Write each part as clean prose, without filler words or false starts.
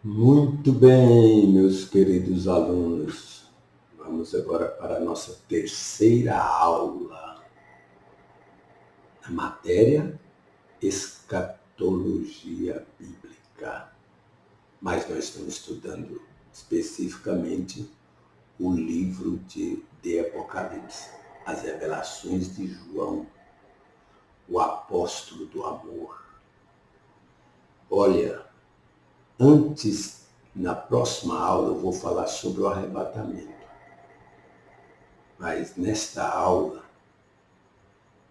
Muito bem, meus queridos alunos. Vamos agora para a nossa terceira aula, na matéria Escatologia Bíblica. Mas nós estamos estudando especificamente o livro de Apocalipse, as revelações de João, o apóstolo do amor. Olha, antes, na próxima aula, eu vou falar sobre o arrebatamento. Mas nesta aula,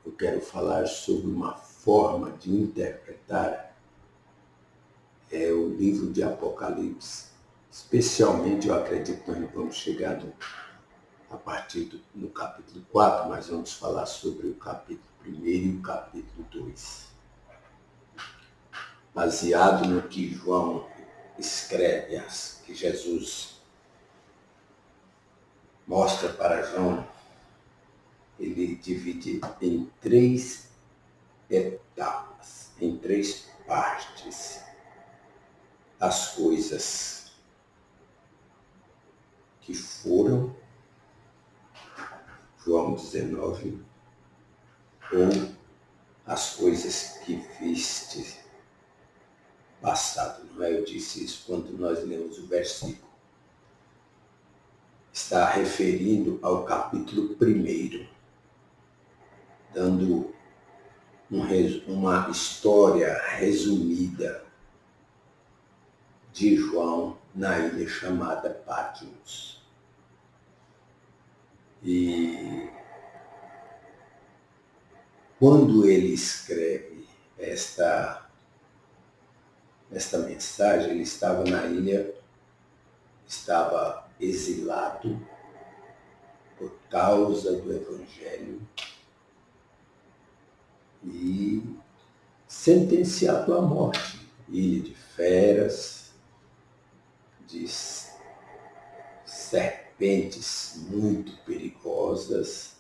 eu quero falar sobre uma forma de interpretar o livro de Apocalipse. Especialmente, eu acredito que nós vamos chegar a partir no capítulo 4, mas vamos falar sobre o capítulo 1 e o capítulo 2. Baseado no que João escreve, que Jesus mostra para João, ele divide em 3 etapas, em 3 partes, as coisas que foram, João 19, ou as coisas que viste passado. Não é? Eu disse isso quando nós lemos o versículo. Está referindo ao capítulo 1, dando uma história resumida de João na ilha chamada Patmos. E quando ele escreve esta mensagem, ele estava na ilha, estava exilado por causa do Evangelho e sentenciado à morte. Ilha de feras, de serpentes muito perigosas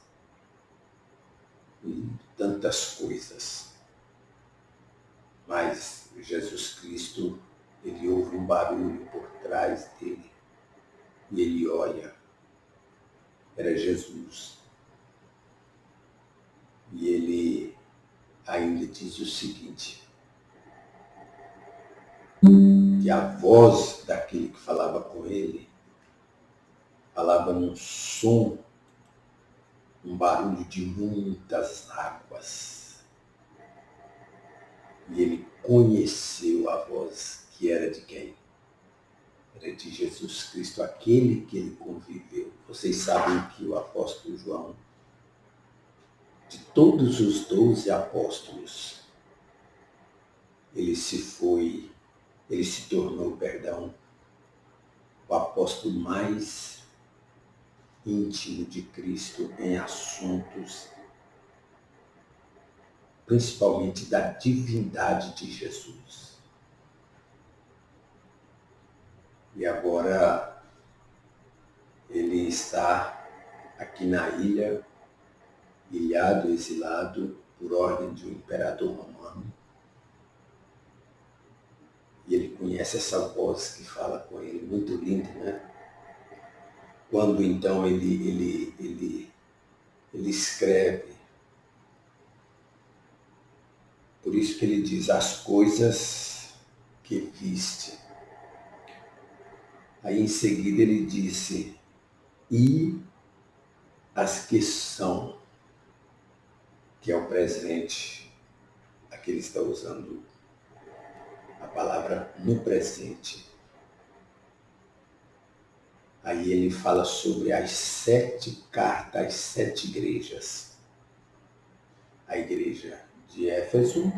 e tantas coisas. Mas Jesus Cristo, ele ouve um barulho por trás dele e ele olha. Era Jesus. E ele ainda diz o seguinte, que a voz daquele que falava com ele falava num som, um barulho de muitas águas. E ele conheceu a voz que era de quem? Era de Jesus Cristo, aquele que ele conviveu. Vocês sabem que o apóstolo João, de todos os 12 apóstolos, ele se tornou, o apóstolo mais íntimo de Cristo em assuntos, principalmente da divindade de Jesus. E agora ele está aqui na ilha, ilhado, exilado, por ordem de um imperador romano. E ele conhece essa voz que fala com ele, muito linda, né? Quando então ele escreve, por isso que ele diz, as coisas que viste. Aí em seguida ele disse, e as que são, que é o presente. Aqui ele está usando a palavra no presente. Aí ele fala sobre as 7 cartas, as 7 igrejas. A igreja de Éfeso,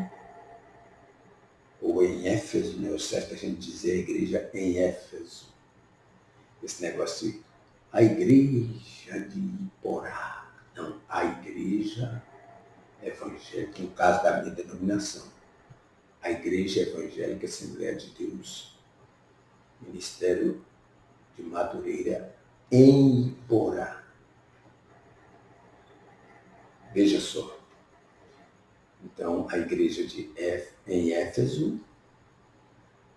ou em Éfeso, né? O certo é a gente dizer a igreja em Éfeso. Esse negócio de a igreja de Porá. Não, a igreja evangélica, no caso da minha denominação. A Igreja Evangélica Assembleia de Deus, Ministério de Madureira, em Iporá. Veja só. Então, a igreja em Éfeso,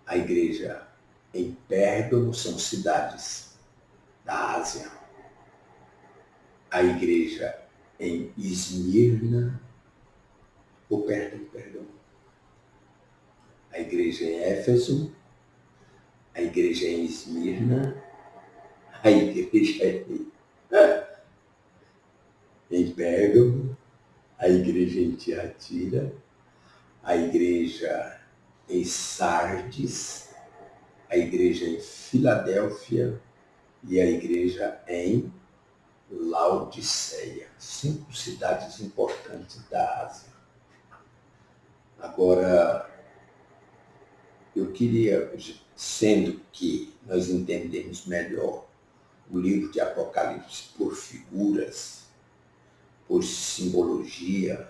a igreja em Pérgamo, são cidades da Ásia. A igreja em Esmirna, perdão. A igreja em Éfeso, a igreja em Esmirna, a igreja em Pérgamo, a igreja em Tiatira, a igreja em Sardes, a igreja em Filadélfia e a igreja em Laodiceia. 5 cidades importantes da Ásia. Agora, eu queria, sendo que nós entendemos melhor o livro de Apocalipse por figuras, por simbologia,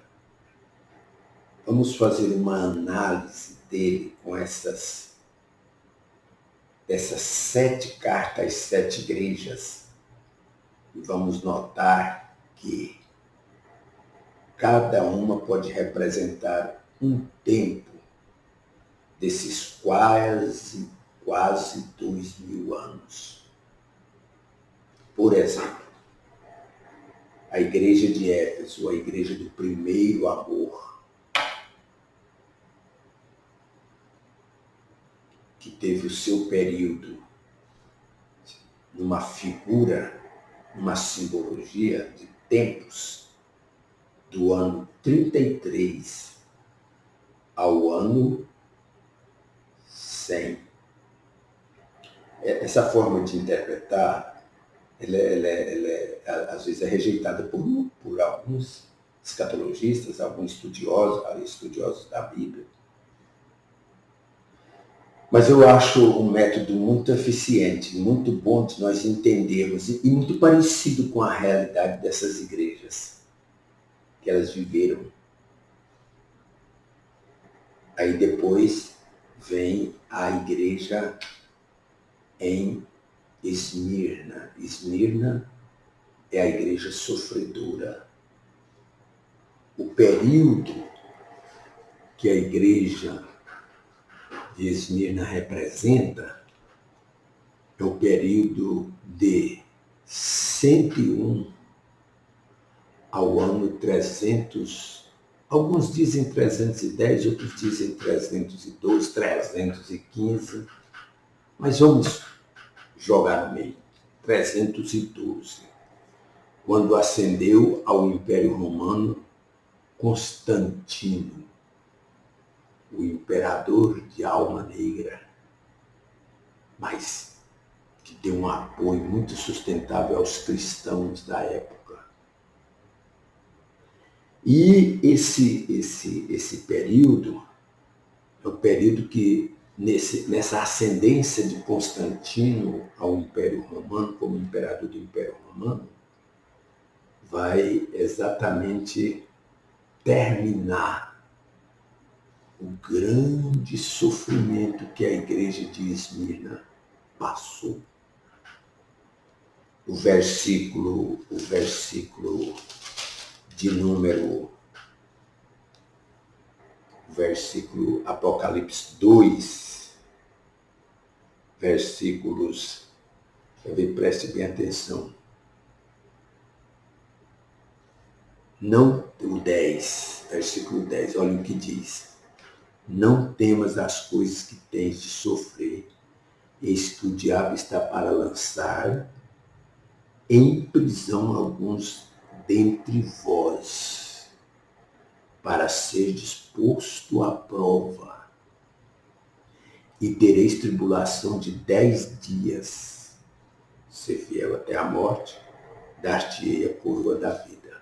vamos fazer uma análise dele com dessas 7 cartas às 7 igrejas. E vamos notar que cada uma pode representar um tempo desses quase 2000 anos. Por exemplo, a igreja de Éfeso, a igreja do primeiro amor, que teve o seu período numa figura, numa simbologia de tempos, do ano 33 ao ano 100. Essa forma de interpretar, ela às vezes é rejeitada por alguns escatologistas, alguns estudiosos da Bíblia. Mas eu acho um método muito eficiente, muito bom de nós entendermos e muito parecido com a realidade dessas igrejas que elas viveram. Aí depois vem a igreja em Esmirna. Esmirna é a igreja sofredora. O período que a igreja de Esmirna representa é o período de 101 ao ano 300. Alguns dizem 310, outros dizem 312, 315, mas vamos jogar no meio. 312, quando ascendeu ao Império Romano Constantino, o imperador de alma negra, mas que deu um apoio muito sustentável aos cristãos da época. E esse período é o período que, nessa ascendência de Constantino ao Império Romano, como imperador do Império Romano, vai exatamente terminar o grande sofrimento que a igreja de Esmirna passou. O versículo de número, versículo Apocalipse 2, versículos, preste bem atenção, não, o 10, versículo 10, olha o que diz. Não temas as coisas que tens de sofrer, eis que o diabo está para lançar em prisão alguns dentre vós, para ser disposto à prova, e tereis tribulação de 10 dias. Ser fiel até a morte, dar-te-ei a coroa da vida.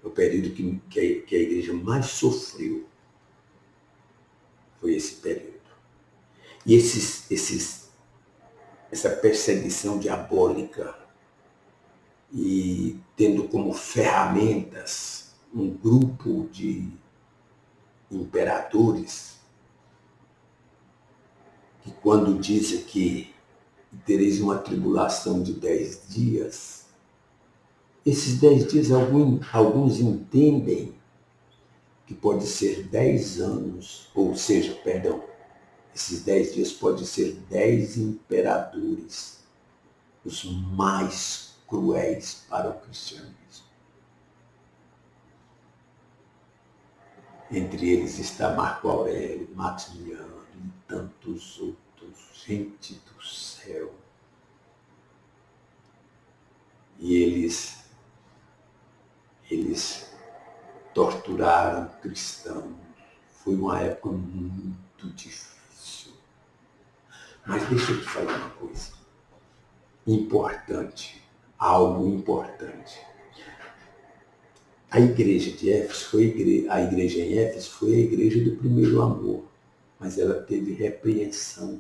É o período que a igreja mais sofreu. Foi esse período. E essa perseguição diabólica, e tendo como ferramentas um grupo de imperadores, que quando dizem que tereis uma tribulação de 10 dias, esses 10 dias alguns entendem que pode ser 10 anos, ou seja, Esses 10 dias podem ser 10 imperadores, os mais cruéis para o cristianismo. Entre eles está Marco Aurélio, Maximiano e tantos outros. Gente do céu. E eles torturaram cristãos. Foi uma época muito difícil. Mas deixa eu te falar uma coisa importante, algo importante. A igreja de Éfeso a igreja em Éfeso foi a igreja do primeiro amor, mas ela teve repreensão.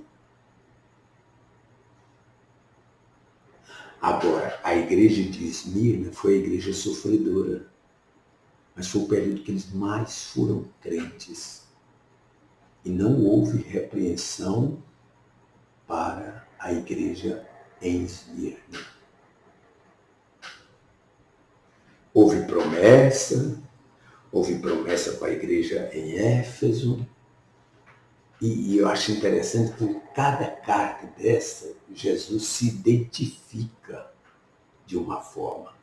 Agora, a igreja de Esmirna foi a igreja sofredora, mas foi o período que eles mais foram crentes. E não houve repreensão para a igreja em Esmirna. Houve promessa para a igreja em Éfeso, e eu acho interessante que em cada carta dessa, Jesus se identifica de uma forma.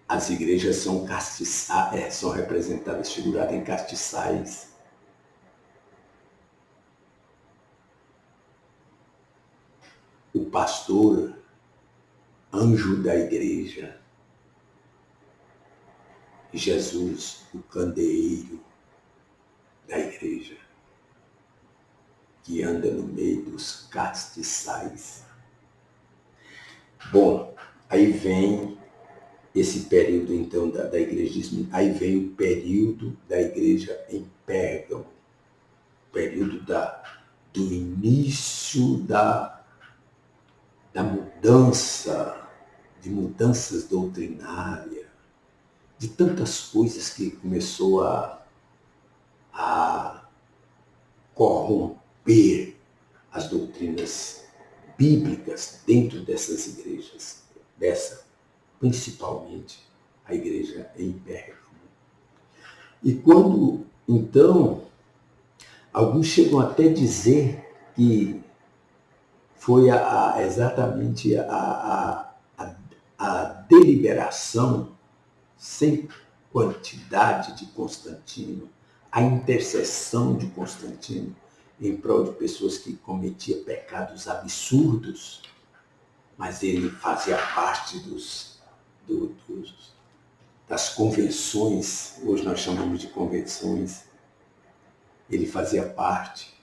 As igrejas são são representadas, figuradas em castiçais. O pastor, anjo da igreja. Jesus, o candeeiro da igreja, que anda no meio dos castiçais. Bom, aí vem esse período, então, da igreja de Esmirna. Aí vem o período da igreja em Pérgamo, período do início da mudança, de mudanças doutrinárias, de tantas coisas que começou a corromper as doutrinas bíblicas dentro dessas igrejas, principalmente a igreja em Pérgamo. E quando, então, alguns chegam até a dizer que foi exatamente a deliberação sem quantidade de Constantino, a intercessão de Constantino em prol de pessoas que cometiam pecados absurdos, mas ele fazia parte das convenções, hoje nós chamamos de convenções, ele fazia parte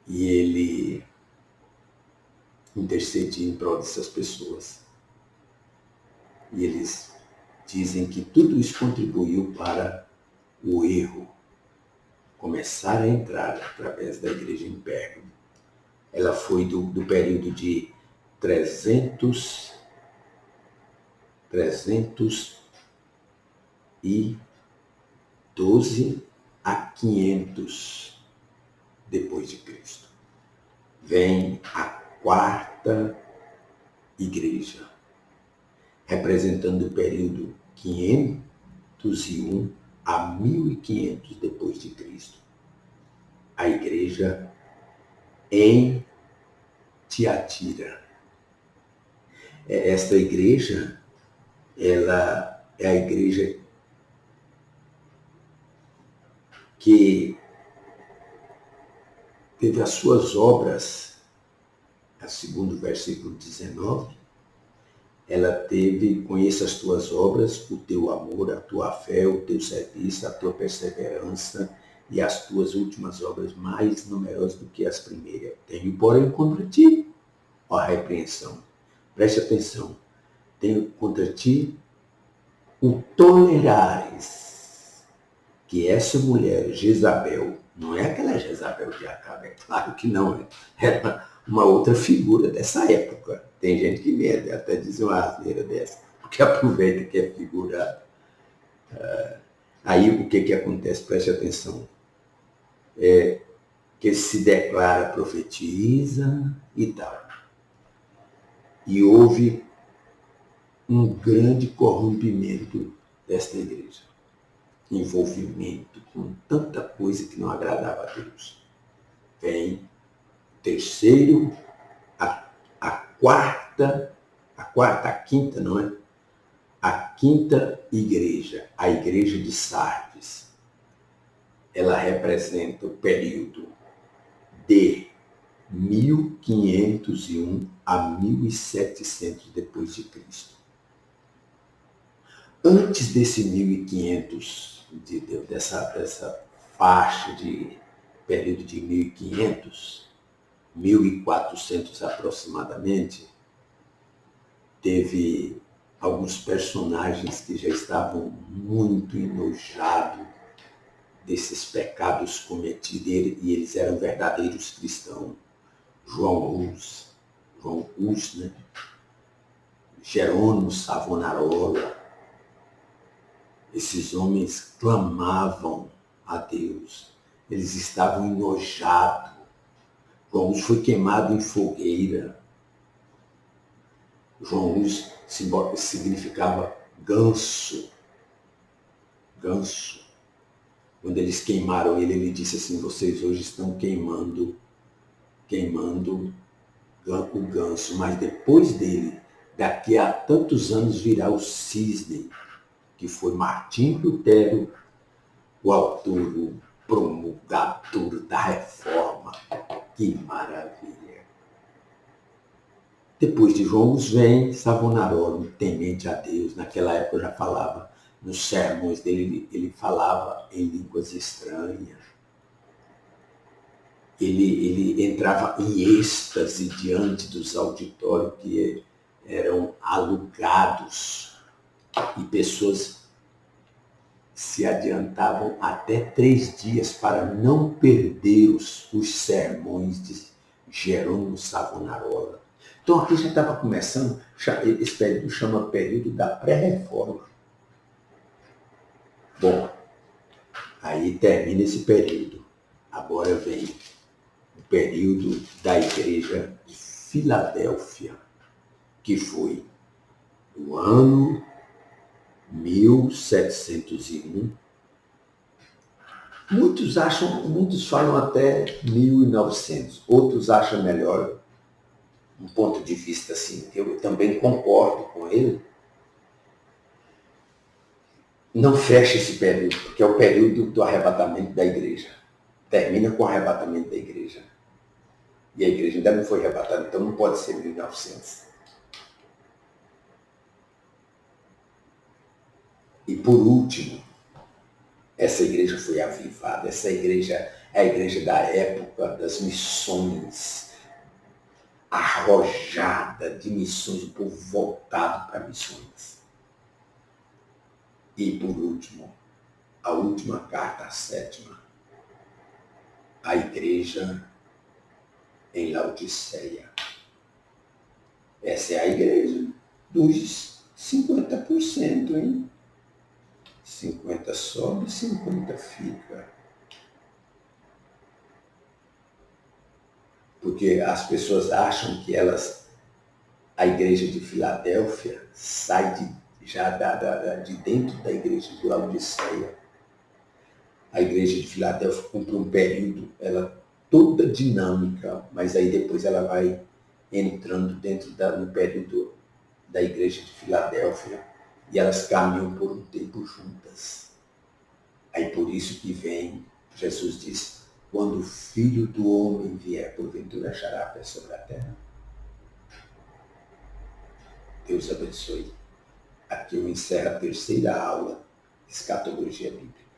e ele intercedia em prol dessas pessoas. E eles dizem que tudo isso contribuiu para o erro começar a entrar através da igreja em Pérgamo. Ela foi do período de 312 a 500 depois de Cristo. Vem a quarta igreja, representando o período 501 a 1500 depois de Cristo. A igreja em Tiatira. Esta igreja, ela é a igreja que teve as suas obras, segundo o versículo 19, ela teve: conheça as tuas obras, o teu amor, a tua fé, o teu serviço, a tua perseverança e as tuas últimas obras mais numerosas do que as primeiras. Tenho, porém, contra ti, ó, a repreensão. Preste atenção. Tenho contra ti o tolerares que essa mulher, Jezabel, não é aquela Jezabel de Acabe, é claro que não, era uma outra figura dessa época. Tem gente que vê, até diz uma asneira dessa, porque aproveita que é figurado. Aí o que acontece? Preste atenção. Que se declara, profetiza e tal. E houve um grande corrompimento desta igreja. Envolvimento com tanta coisa que não agradava a Deus. Vem terceiro, a quinta, não é? A quinta igreja, a igreja de Sardes, ela representa o período de 1501 a 1700 depois de Cristo. Antes desse 1500, dessa faixa de período de 1500, 1400 aproximadamente, teve alguns personagens que já estavam muito enojados desses pecados cometidos, e eles eram verdadeiros cristãos. João Hus, né? Jerônimo Savonarola. Esses homens clamavam a Deus. Eles estavam enojados. João Hus foi queimado em fogueira. João Hus significava ganso. Ganso. Quando eles queimaram ele, ele disse assim: vocês hoje estão queimando o ganso, mas depois dele, daqui a tantos anos, virá o cisne, que foi Martim Lutero, o autor, o promulgador da reforma. Que maravilha! Depois de João Hus vem Savonarola, temente a Deus. Naquela época já falava, nos sermões dele, ele falava em línguas estranhas. Ele entrava em êxtase diante dos auditórios que eram alugados, e pessoas se adiantavam até 3 dias para não perder os sermões de Jerônimo Savonarola. Então aqui já estava começando, esse período chama período da pré-reforma. Bom, aí termina esse período. Agora vem o período da igreja de Filadélfia, que foi no ano 1701. Muitos falam até 1900, outros acham melhor, um ponto de vista assim, eu também concordo com ele. Não fecha esse período, porque é o período do arrebatamento da igreja. Termina com o arrebatamento da igreja. E a igreja ainda não foi arrebatada, então não pode ser 1900. E por último, essa igreja foi avivada. Essa igreja é a igreja da época das missões, arrojada de missões, o povo voltado para missões. E por último, a última carta, a 7ª, a igreja em Laodiceia. Essa é a igreja dos 50%, hein? 50 sobe, 50 fica. Porque as pessoas acham que a igreja de Filadélfia sai de dentro da igreja de Laodiceia. A igreja de Filadélfia cumpre um período, ela toda dinâmica, mas aí depois ela vai entrando no período da igreja de Filadélfia, e elas caminham por um tempo juntas. Aí por isso que vem, Jesus diz, quando o Filho do Homem vier, porventura achará a fé sobre a terra. Deus abençoe. Aqui eu encerro a 3ª aula de escatologia bíblica.